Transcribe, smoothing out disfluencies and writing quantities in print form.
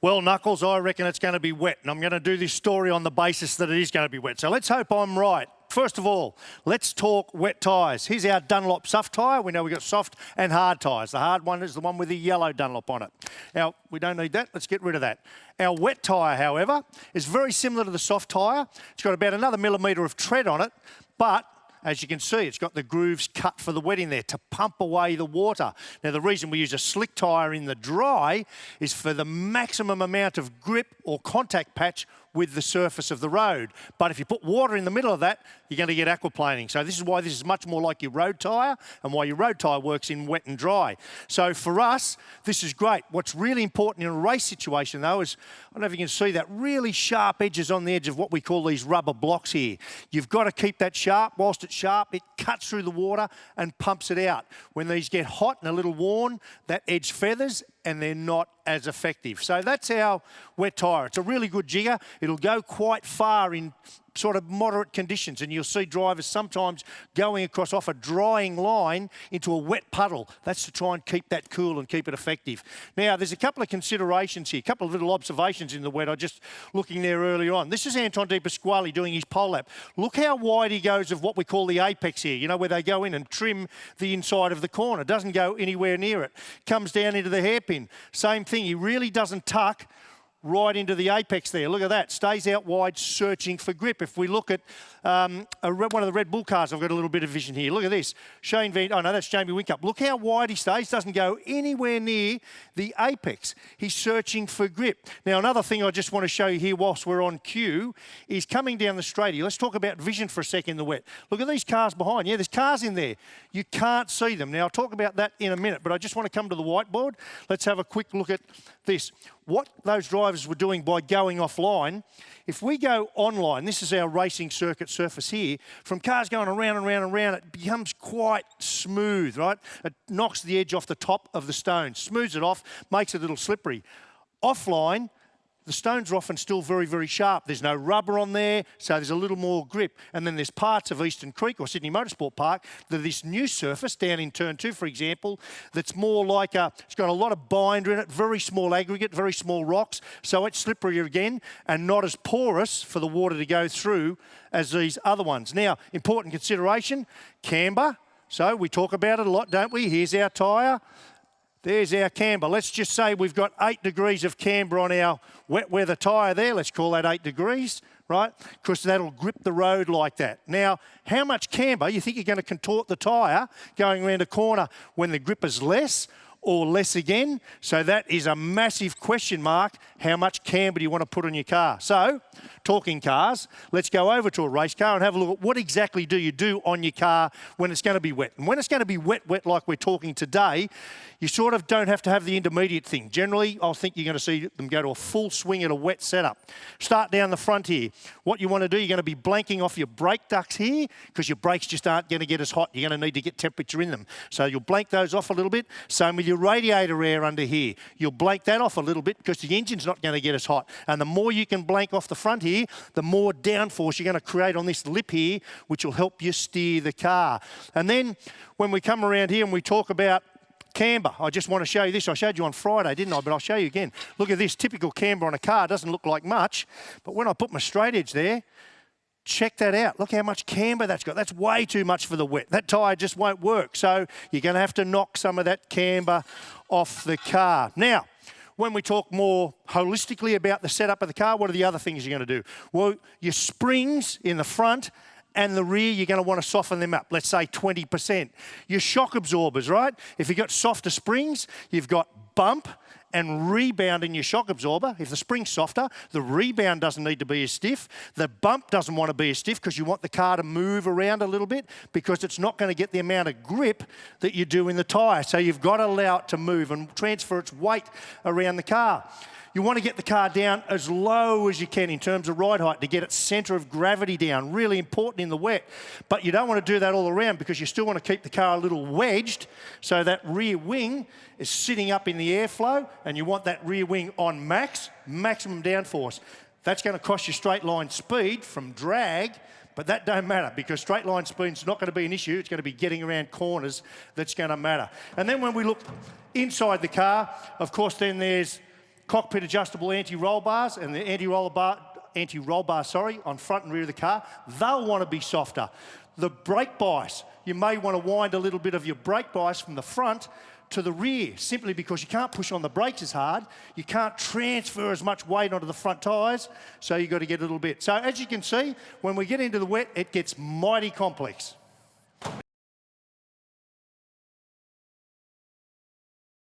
Well, Knuckles, I reckon it's going to be wet, and I'm going to do this story on the basis that it is going to be wet. So let's hope I'm right. First of all, let's talk wet tyres. Here's our Dunlop soft tyre. We know we've got soft and hard tyres. The hard one is the one with the yellow Dunlop on it. Now, we don't need that. Let's get rid of that. Our wet tyre, however, is very similar to the soft tyre. It's got about another millimetre of tread on it, but as you can see, it's got the grooves cut for the wet in there to pump away the water. Now, the reason we use a slick tyre in the dry is for the maximum amount of grip or contact patch with the surface of the road. But if you put water in the middle of that, you're going to get aquaplaning. So this is why this is much more like your road tyre and why your road tyre works in wet and dry. So for us, this is great. What's really important in a race situation, though, is, I don't know if you can see that, really sharp edges on the edge of what we call these rubber blocks here. You've got to keep that sharp. Whilst it's sharp, it cuts through the water and pumps it out. When these get hot and a little worn, that edge feathers and they're not as effective. So that's our wet tyre. It's a really good jigger. It'll go quite far in sort of moderate conditions, and you'll see drivers sometimes going across off a drying line into a wet puddle. That's to try and keep that cool and keep it effective. Now, there's a couple of considerations here, a couple of little observations in the wet. I was just looking there earlier on. This is Anton De Pasquale doing his pole lap. Look how wide he goes of what we call the apex here, you know, where they go in and trim the inside of the corner. Doesn't go anywhere near it. Comes down into the hairpin. Same thing, he really doesn't tuck right into the apex there. Look at that. Stays out wide, searching for grip. If we look at one of the Red Bull cars, I've got a little bit of vision here. Look at this. Oh no, that's Jamie Whincup. Look how wide he stays. Doesn't go anywhere near the apex. He's searching for grip. Now, another thing I just want to show you here whilst we're on cue is coming down the straight here. Let's talk about vision for a second in the wet. Look at these cars behind. Yeah, there's cars in there. You can't see them. Now, I'll talk about that in a minute, but I just want to come to the whiteboard. Let's have a quick look at this. What those drivers were doing by going offline, if we go online, this is our racing circuit surface here, from cars going around and around and around, it becomes quite smooth, right? It knocks the edge off the top of the stone, smooths it off, makes it a little slippery. Offline, the stones are often still very, very sharp. There's no rubber on there, so there's a little more grip. And then there's parts of Eastern Creek or Sydney Motorsport Park that this new surface down in Turn 2, for example, that's more like it's got a lot of binder in it, very small aggregate, very small rocks, so it's slipperier again and not as porous for the water to go through as these other ones. Now, important consideration, camber. So we talk about it a lot, don't we? Here's our tyre. There's our camber. Let's just say we've got 8 degrees of camber on our wet weather tyre there. Let's call that 8 degrees, right? Because that'll grip the road like that. Now, how much camber, you think you're going to contort the tyre going around a corner when the grip is less or less again? So that is a massive question mark. How much camber do you want to put on your car? So, talking cars, let's go over to a race car and have a look at what exactly do you do on your car when it's going to be wet. And when it's going to be wet like we're talking today, you sort of don't have to have the intermediate thing. Generally, I think you're going to see them go to a full swing at a wet setup. Start down the front here. What you want to do, you're going to be blanking off your brake ducts here because your brakes just aren't going to get as hot. You're going to need to get temperature in them. So you'll blank those off a little bit. Same with your radiator air under here. You'll blank that off a little bit because the engine's not going to get as hot. And the more you can blank off the front here, the more downforce you're going to create on this lip here, which will help you steer the car. And then when we come around here and we talk about camber, I just want to show you this. I showed you on Friday, didn't I? But I'll show you again. Look at this typical camber on a car. Doesn't look like much, but when I put my straight edge there, check that out. Look how much camber that's got. That's way too much for the wet. That tyre just won't work. So you're going to have to knock some of that camber off the car. Now, when we talk more holistically about the setup of the car, what are the other things you're going to do? Well, your springs in the front and the rear, you're going to want to soften them up, let's say 20%. Your shock absorbers, right? If you've got softer springs, you've got bump and rebound in your shock absorber. If the spring's softer, the rebound doesn't need to be as stiff. The bump doesn't want to be as stiff because you want the car to move around a little bit because it's not going to get the amount of grip that you do in the tyre. So you've got to allow it to move and transfer its weight around the car. You want to get the car down as low as you can in terms of ride height to get its centre of gravity down. Really important in the wet. But you don't want to do that all around because you still want to keep the car a little wedged so that rear wing is sitting up in the airflow and you want that rear wing on maximum downforce. That's going to cost you straight line speed from drag, but that don't matter because straight line speed's not going to be an issue. It's going to be getting around corners that's going to matter. And then when we look inside the car, of course, then there's cockpit adjustable anti-roll bars and the anti-roll bar, on front and rear of the car, they'll want to be softer. The brake bias, you may want to wind a little bit of your brake bias from the front to the rear, simply because you can't push on the brakes as hard, you can't transfer as much weight onto the front tyres, so you've got to get a little bit. So as you can see, when we get into the wet, it gets mighty complex.